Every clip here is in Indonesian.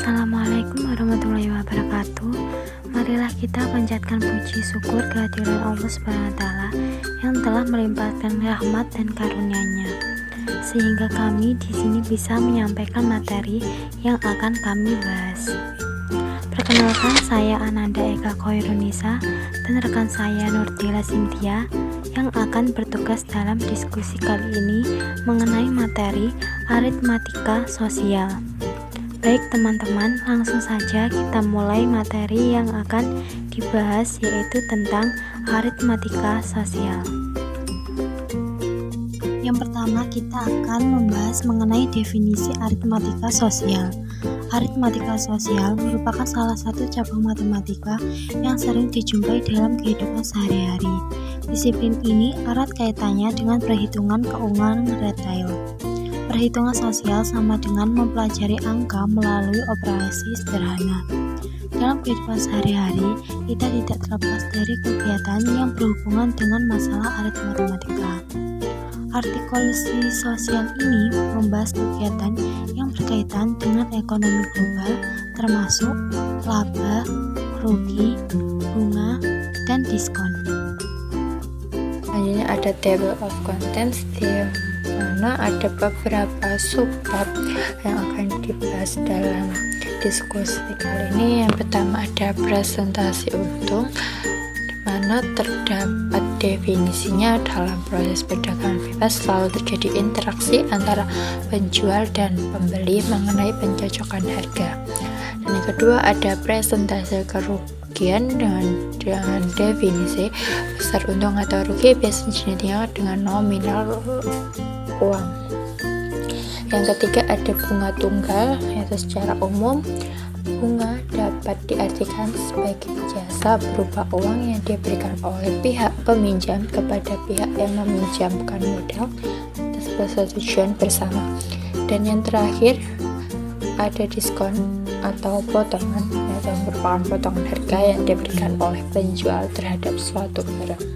Assalamualaikum warahmatullahi wabarakatuh. Marilah kita panjatkan puji syukur kehadiran Allah SWT yang telah melimpahkan rahmat dan karunia-Nya, sehingga kami di sini bisa menyampaikan materi yang akan kami bahas. Perkenalkan, saya Ananda Eka Khoirunisa dan rekan saya Nurdila Cynthia yang akan bertugas dalam diskusi kali ini mengenai materi aritmatika sosial. Baik teman-teman, langsung saja kita mulai materi yang akan dibahas, yaitu tentang aritmatika sosial. Yang pertama, kita akan membahas mengenai definisi aritmatika sosial. Aritmatika sosial merupakan salah satu cabang matematika yang sering dijumpai dalam kehidupan sehari-hari. Disiplin ini erat kaitannya dengan perhitungan keuangan retail. Perhitungan sosial sama dengan mempelajari angka melalui operasi sederhana. Dalam kehidupan sehari-hari, kita tidak terlepas dari kegiatan yang berhubungan dengan masalah aritmatika. Artikulasi sosial ini membahas kegiatan yang berkaitan dengan ekonomi global, termasuk laba, rugi, bunga, dan diskon. Selanjutnya ada table of contents, di mana ada beberapa subbab yang akan dibahas dalam diskusi kali ini. Yang pertama ada presentasi untung, di mana terdapat definisinya dalam proses perdagangan bebas selalu terjadi interaksi antara penjual dan pembeli mengenai pencocokan harga. Dan yang kedua ada presentasi kerugian dengan definisi besar untung atau rugi biasanya dengan nominal uang. Yang ketiga ada bunga tunggal, yaitu secara umum bunga dapat diartikan sebagai jasa berupa uang yang diberikan oleh pihak peminjam kepada pihak yang meminjamkan modal atas persetujuan bersama. Dan yang terakhir ada diskon atau potongan, yaitu merupakan potongan harga yang diberikan oleh penjual terhadap suatu barang.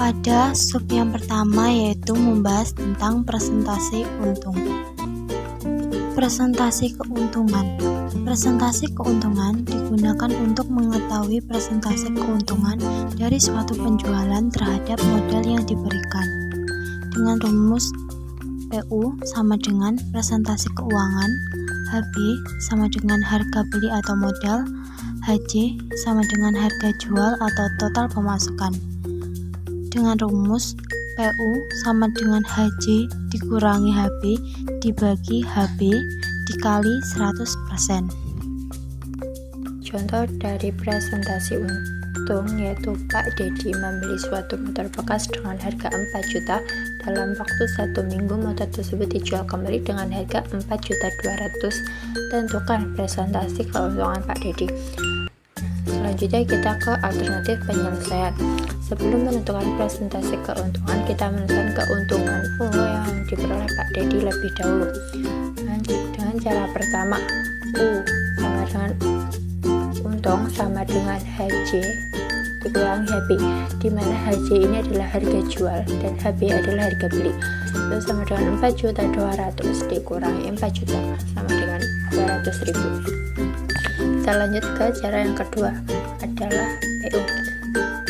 Pada sub yang pertama, yaitu membahas tentang presentasi untung. Presentasi keuntungan. Presentasi keuntungan digunakan untuk mengetahui presentasi keuntungan dari suatu penjualan terhadap modal yang diberikan. Dengan rumus PU sama dengan presentasi keuangan, HB sama dengan harga beli atau modal, HJ sama dengan harga jual atau total pemasukan. Dengan rumus PU sama dengan HJ dikurangi HB dibagi HB dikali 100%. Contoh dari presentasi untung yaitu Pak Dedi membeli suatu motor bekas dengan harga 4 juta. Dalam waktu 1 minggu motor tersebut dijual kembali dengan harga 4.200.000. Tentukan presentasi keuntungan Pak Dedi. Selanjutnya kita ke alternatif penyelesaian. Sebelum menentukan presentasi keuntungan, kita menentukan keuntungan yang diperoleh Pak Dedi lebih dahulu. Dengan cara pertama, U sama dengan untung sama dengan HJ dikurangi HB, di mana HJ ini adalah harga jual dan HB adalah harga beli. Itu sama dengan 4.200.000 dikurangi 4 juta sama dengan 200.000. Kita lanjut ke cara yang kedua, adalah PU.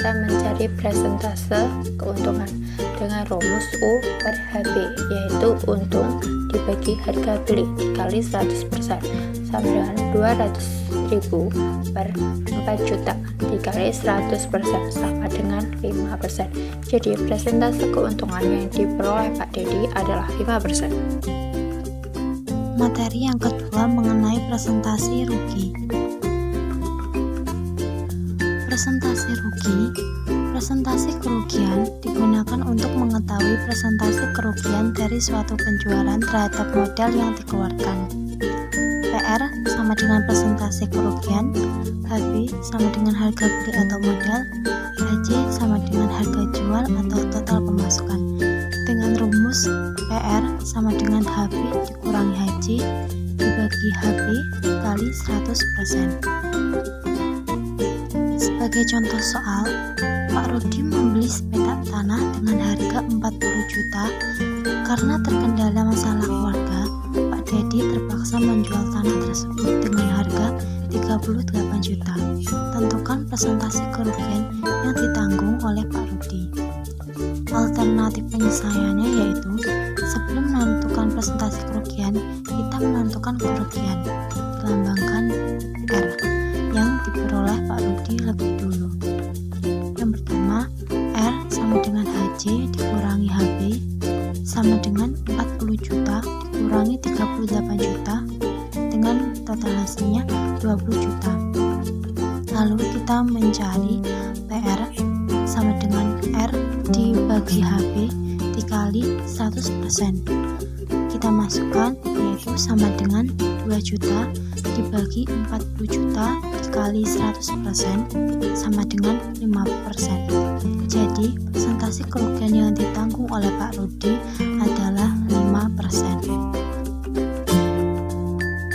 Kita mencari presentase keuntungan dengan rumus U per HB, yaitu untung dibagi harga beli dikali 100% sama dengan 200.000 per 4 juta dikali 100% sama dengan 5%. Jadi presentase keuntungan yang diperoleh Pak Dedi adalah 5%. Materi yang kedua mengenai presentasi rugi. Presentasi rugi. Presentasi kerugian digunakan untuk mengetahui presentasi kerugian dari suatu penjualan terhadap modal yang dikeluarkan. PR sama dengan presentasi kerugian, HB sama dengan harga beli atau modal, HJ sama dengan harga jual atau total pemasukan. Dengan rumus PR sama dengan HB dikurangi HJ dibagi HB dikali 100%. Sebagai contoh soal, Pak Rudi membeli sepetak tanah dengan harga 40 juta. Karena terkendala masalah keluarga, Pak Dedi terpaksa terpaksa menjual tanah tersebut dengan harga 38 juta. Tentukan presentasi kerugian yang ditanggung oleh Pak Rudi. Alternatif penyelesaiannya yaitu sebelum menentukan presentasi kerugian, kita menentukan kerugian dilambangkan R yang diperoleh Pak Rudi lebih dulu. Yang pertama, R sama dengan HJ dikurangi HB sama dengan 40 juta dikurangi 38 juta dengan total hasilnya 20 juta. Lalu kita mencari PR sama dengan R dibagi HB dikali 100%. Kita masukkan yaitu sama dengan 2 juta dibagi 40 juta dikali 100% sama dengan 5%. Jadi presentasi kerugian yang ditanggung oleh Pak Rudi adalah 5%.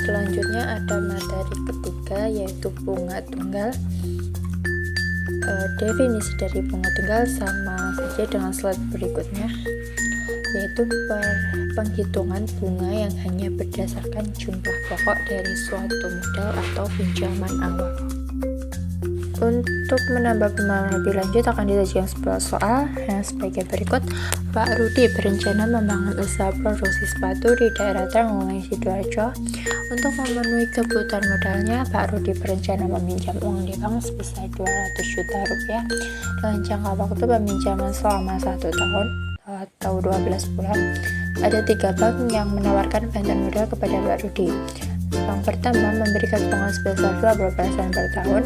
Selanjutnya ada materi ketiga yaitu bunga tunggal. Definisi dari bunga tunggal sama saja dengan slide berikutnya, yaitu penghitungan bunga yang hanya berdasarkan jumlah pokok dari suatu modal atau pinjaman awal. Untuk menambah pemahaman lebih lanjut akan disajikan sebuah soal yang sebagai berikut. Pak Rudi berencana membangun usaha produksi sepatu di daerah Trenggalek, Sidoarjo. Untuk memenuhi kebutuhan modalnya, Pak Rudi berencana meminjam uang di bank sebesar 200 juta rupiah dengan jangka waktu peminjaman selama 1 tahun atau 12 bulan. Ada 3 bank yang menawarkan bantuan modal kepada Pak Rudi. Bank pertama memberikan bunga sebesar 20% per tahun.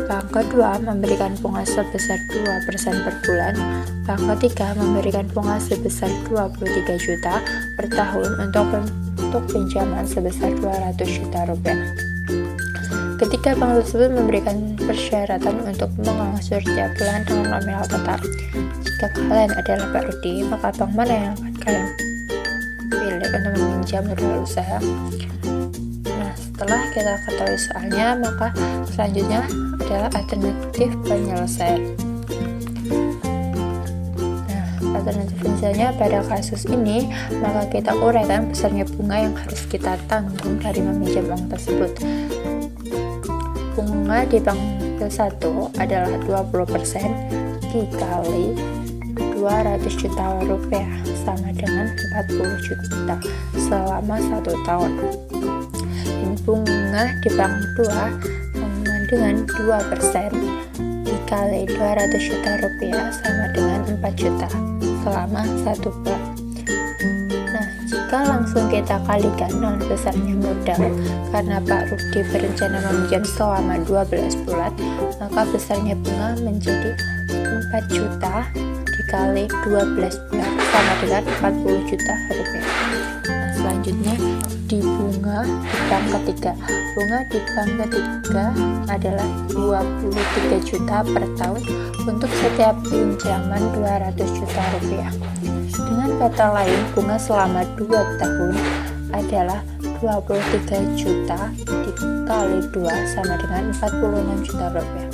Bank kedua memberikan bunga sebesar 2% per bulan. Bank ketiga memberikan bunga sebesar 23 juta per tahun untuk pinjaman sebesar 200 juta rupiah. Ketiga bank tersebut memberikan persyaratan untuk mengangsur tiap bulan dengan nominal tetap. Jika kalian adalah Pak Rudi, maka bank mana yang akan kalian pilih untuk meminjam modal usaha? Nah, setelah kita ketahui soalnya, maka selanjutnya adalah alternatif penyelesaian. Nah, alternatif penyelesaiannya pada kasus ini, maka kita uraikan besarnya bunga yang harus kita tanggung dari meminjam uang tersebut. Bunga di bank ke-1 adalah 20% dikali 200 juta rupiah sama dengan 40 juta selama 1 tahun. Dan bunga di bank 2 dengan 2% dikali 200 juta rupiah sama dengan 4 juta selama 1 bulan. Nah, jika langsung kita kalikan dengan besarnya modal, karena Pak Rudi berencana meminjam selama 12 bulan, maka besarnya bunga menjadi 4 juta dikali 12 bulan sama dengan 40 juta rupiah. Nah, selanjutnya di bunga di bank ketiga. Bunga di bank ketiga adalah 23 juta per tahun untuk setiap pinjaman 200 juta rupiah. Dengan kata lain, bunga selama 2 tahun adalah 23 juta dikali 2 sama dengan 46 juta rupiah.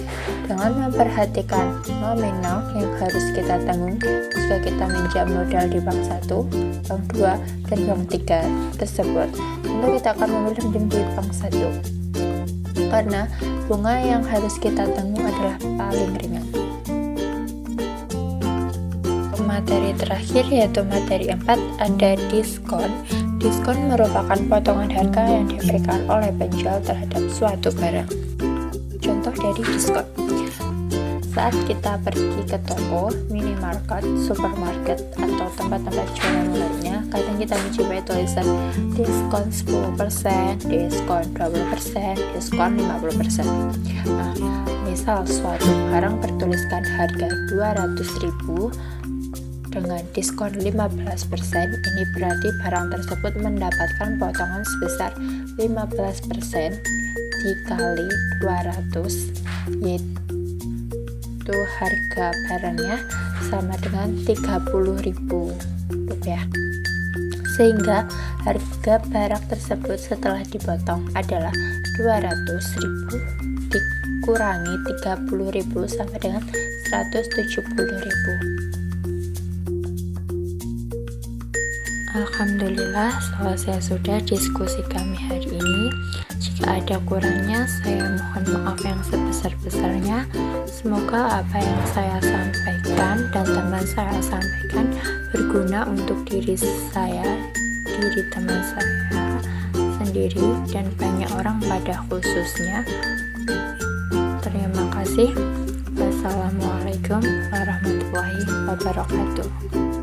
Dengan memperhatikan nominal yang harus kita tanggung jika kita minjam modal di bank 1, bank 2, dan bank 3 tersebut, tentu kita akan memilih minjam di bank 1 karena bunga yang harus kita tanggung adalah paling ringan. Materi terakhir yaitu materi 4 ada diskon. Diskon merupakan potongan harga yang diberikan oleh penjual terhadap suatu barang. Contoh dari diskon: saat kita pergi ke toko, minimarket, supermarket, atau tempat-tempat jualan lainnya, kadang kita menjumpai tulisan diskon 10%, diskon 20%, diskon 50%. Nah, misal suatu barang bertuliskan harga 200.000 dengan diskon 15%, ini berarti barang tersebut mendapatkan potongan sebesar 15% dikali 200, yaitu harga barangnya sama dengan 30.000 rupiah. Sehingga harga barang tersebut setelah dipotong adalah 200.000 dikurangi 30.000 sama dengan 170.000. Alhamdulillah, selesai sudah diskusi kami hari ini. Jika ada kurangnya, saya mohon maaf yang sebesar-besarnya. Semoga apa yang saya sampaikan dan teman saya sampaikan berguna untuk diri saya, diri teman saya sendiri, dan banyak orang pada khususnya. Terima kasih. Wassalamualaikum warahmatullahi wabarakatuh.